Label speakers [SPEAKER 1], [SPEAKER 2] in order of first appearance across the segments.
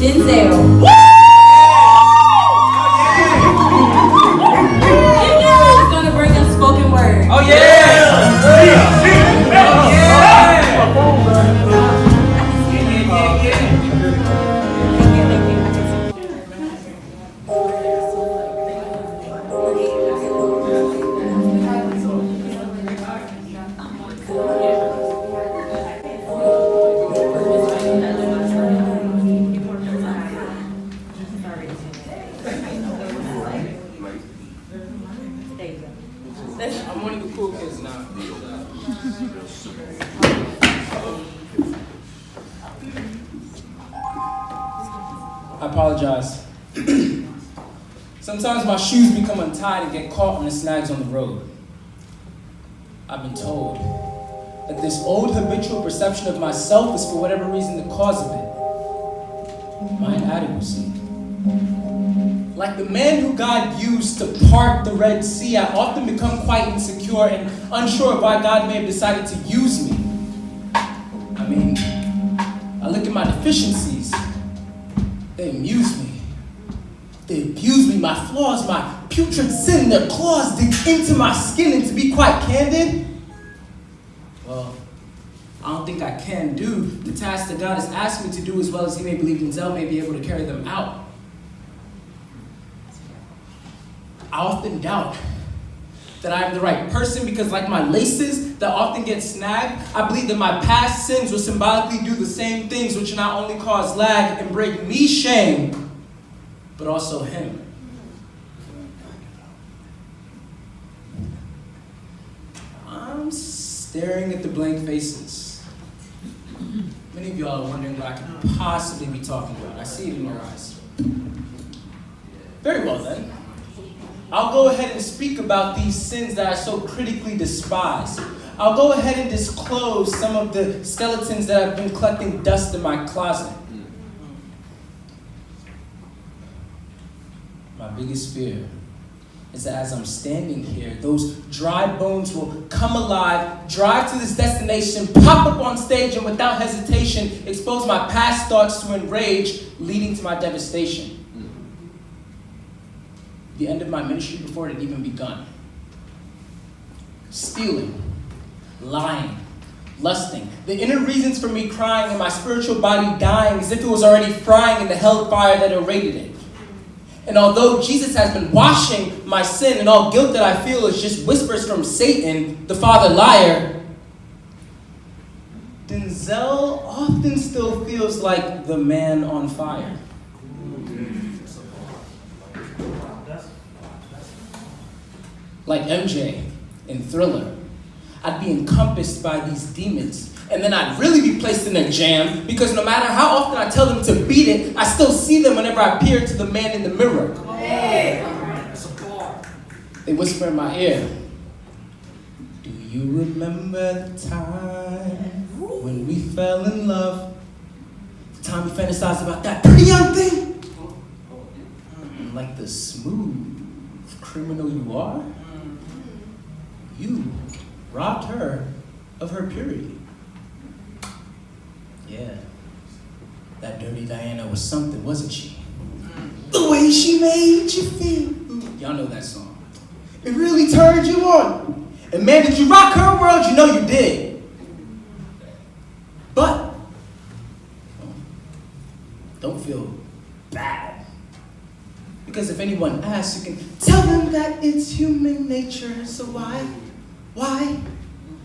[SPEAKER 1] Denzel.
[SPEAKER 2] Woo!
[SPEAKER 1] Denzel is gonna bring us spoken word.
[SPEAKER 2] Oh yeah! I'm one of the cool kids now. I apologize. Sometimes my shoes become untied and get caught on the snags on the road. I've been told that this old habitual perception of myself is for whatever reason the cause of it. My inadequacy. Like the man who God used to part the Red Sea, I often become quite insecure and unsure of why God may have decided to use me. I mean, I look at my deficiencies. They amuse me. They abuse me. My flaws, my putrid sin, their claws dig into my skin. And to be quite candid, well, I don't think I can do the task that God has asked me to do as well as he may believe Denzel may be able to carry them out. I often doubt that I am the right person because, like my laces that often get snagged, I believe that my past sins will symbolically do the same things, which not only cause lag and bring me shame, but also him. I'm staring at the blank faces. Many of y'all are wondering what I could possibly be talking about. I see it in your eyes. Very well then. I'll go ahead and speak about these sins that I so critically despise. I'll go ahead and disclose some of the skeletons that have been collecting dust in my closet. My biggest fear is that as I'm standing here, those dry bones will come alive, drive to this destination, pop up on stage, and without hesitation, expose my past thoughts to enrage, leading to my devastation. The end of my ministry before it had even begun. Stealing, lying, lusting, the inner reasons for me crying and my spiritual body dying as if it was already frying in the hellfire that awaited it. And although Jesus has been washing my sin and all guilt that I feel is just whispers from Satan, the father liar, Denzel often still feels like the man on fire. Like MJ in Thriller, I'd be encompassed by these demons, and then I'd really be placed in a jam because no matter how often I tell them to beat it, I still see them whenever I peer to the man in the mirror. They whisper in my ear, "Do you remember the time when we fell in love? The time we fantasized about that pretty young thing? Like the smooth criminal you are? You robbed her of her purity. Yeah, that dirty Diana was something, wasn't she? The way she made you feel." Y'all know that song. It really turned you on. And man, did you rock her world? You know you did. But don't feel bad. Because if anyone asks, you can tell them that it's human nature. So why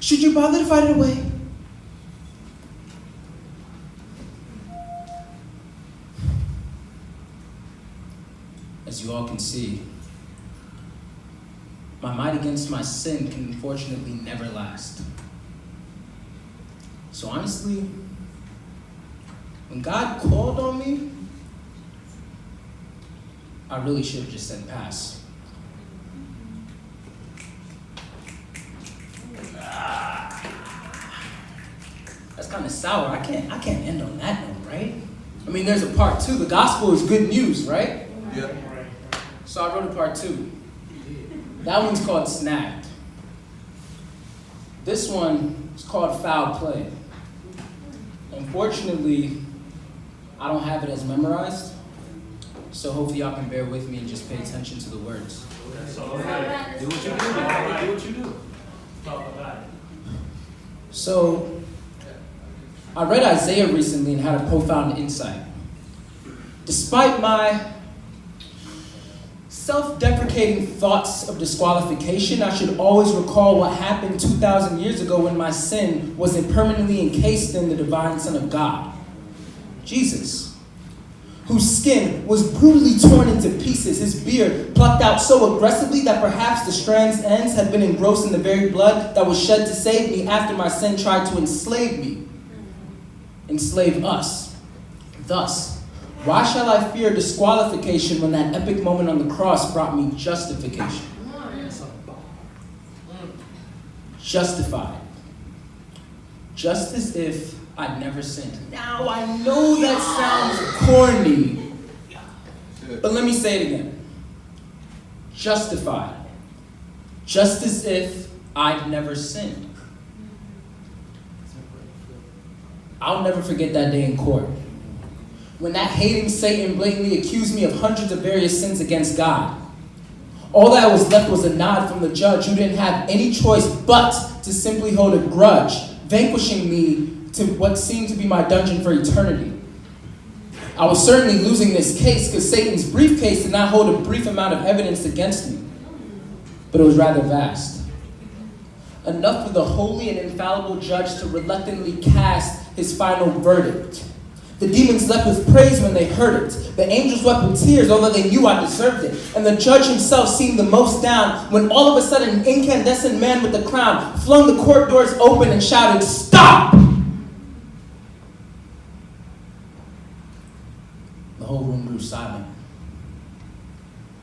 [SPEAKER 2] should you bother to fight it away? As you all can see, my might against my sin can unfortunately never last. So honestly, when God called on me, I really should have just said pass. That's kind of sour. I can't end on that note, right? I mean, there's a part two. The gospel is good news, right?
[SPEAKER 3] Yeah.
[SPEAKER 2] So I wrote a part two. That one's called Snagged. This one is called Foul Play. Unfortunately, I don't have it as memorized, so hopefully y'all can bear with me and just pay attention to the words.
[SPEAKER 3] That's all right. Do what you do. Do what you do. Talk about it.
[SPEAKER 2] So, I read Isaiah recently and had a profound insight. Despite my self-deprecating thoughts of disqualification, I should always recall what happened 2,000 years ago when my sin wasn't permanently encased in the divine Son of God, Jesus, whose skin was brutally torn into pieces, his beard plucked out so aggressively that perhaps the strand's ends had been engrossed in the very blood that was shed to save me after my sin tried to enslave me, enslave us. Thus, why shall I fear disqualification when that epic moment on the cross brought me justification? Justified. Just as if I'd never sinned. Now I know that sounds corny, but let me say it again. Justified. Just as if I'd never sinned. I'll never forget that day in court, when that hating Satan blatantly accused me of hundreds of various sins against God. All that was left was a nod from the judge, who didn't have any choice but to simply hold a grudge, vanquishing me to what seemed to be my dungeon for eternity. I was certainly losing this case because Satan's briefcase did not hold a brief amount of evidence against me, but it was rather vast. Enough for the holy and infallible judge to reluctantly cast his final verdict. The demons leapt with praise when they heard it. The angels wept with tears, although they knew I deserved it. And the judge himself seemed the most down when all of a sudden an incandescent man with a crown flung the court doors open and shouted, "Stop!" The whole room grew silent.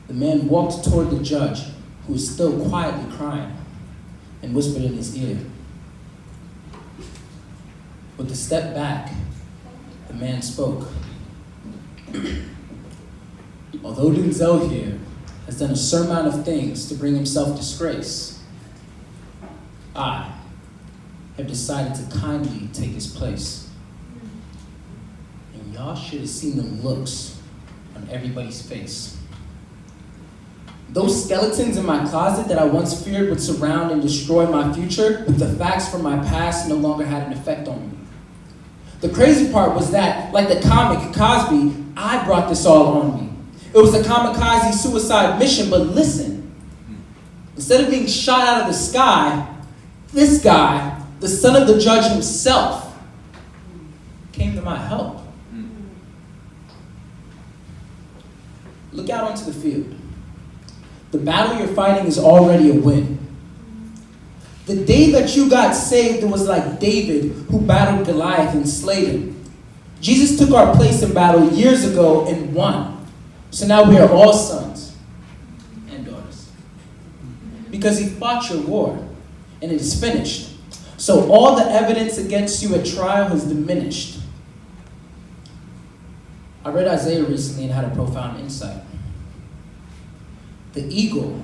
[SPEAKER 2] The man walked toward the judge, who was still quietly crying, and whispered in his ear. With a step back, the man spoke. Although Denzel here has done a surmount of things to bring himself disgrace, I have decided to kindly take his place. And y'all should have seen the looks on everybody's face. Those skeletons in my closet that I once feared would surround and destroy my future, with the facts from my past no longer had an effect on me. The crazy part was that, like the comic Cosby, I brought this all on me. It was a kamikaze suicide mission, but listen. Instead of being shot out of the sky, this guy, the son of the judge himself, came to my help. Look out onto the field. The battle you're fighting is already a win. The day that you got saved, it was like David who battled Goliath and slayed him. Jesus took our place in battle years ago and won. So now we are all sons and daughters. Because he fought your war, and it is finished. So all the evidence against you at trial has diminished. I read Isaiah recently and had a profound insight. The eagle,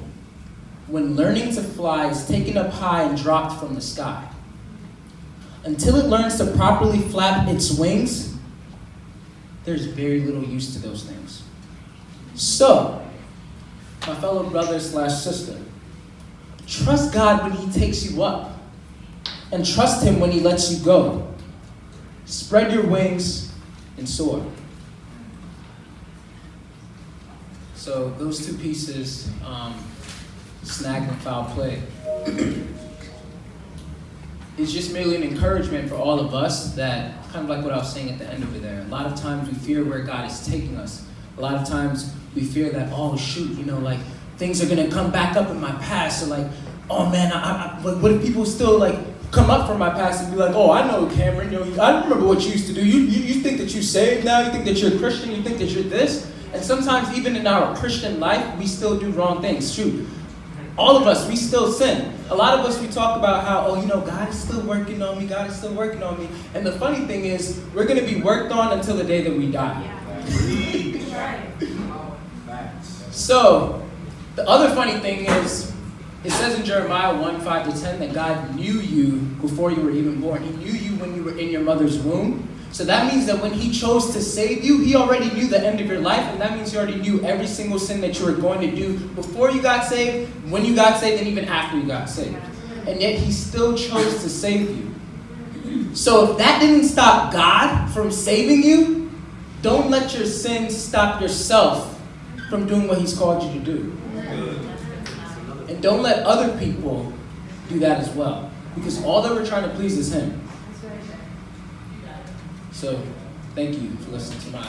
[SPEAKER 2] when learning to fly, is taken up high and dropped from the sky. Until it learns to properly flap its wings, there's very little use to those things. So, my fellow brother / sister, trust God when he takes you up, and trust him when he lets you go. Spread your wings and soar. So those two pieces, Snagged and Fowl play, is just merely an encouragement for all of us that, kind of like what I was saying at the end over there, a lot of times we fear where God is taking us. A lot of times we fear that, oh shoot, like things are gonna come back up in my past, or like, oh man, what if people still like come up from my past and be like, oh, I know Cameron, I remember what you used to do. You think that you're saved now, you think that you're a Christian, you think that you're this. And sometimes even in our Christian life, we still do wrong things. Shoot, all of us, we still sin. A lot of us, we talk about how, God is still working on me, God is still working on me. And the funny thing is, we're going to be worked on until the day that we die. So, the other funny thing is, it says in Jeremiah 1:5-10 that God knew you before you were even born. He knew you when you were in your mother's womb. So that means that when he chose to save you, he already knew the end of your life, and that means he already knew every single sin that you were going to do before you got saved, when you got saved, and even after you got saved. And yet he still chose to save you. So if that didn't stop God from saving you, don't let your sins stop yourself from doing what he's called you to do. And don't let other people do that as well. Because all that we're trying to please is him. So, thank you for listening to my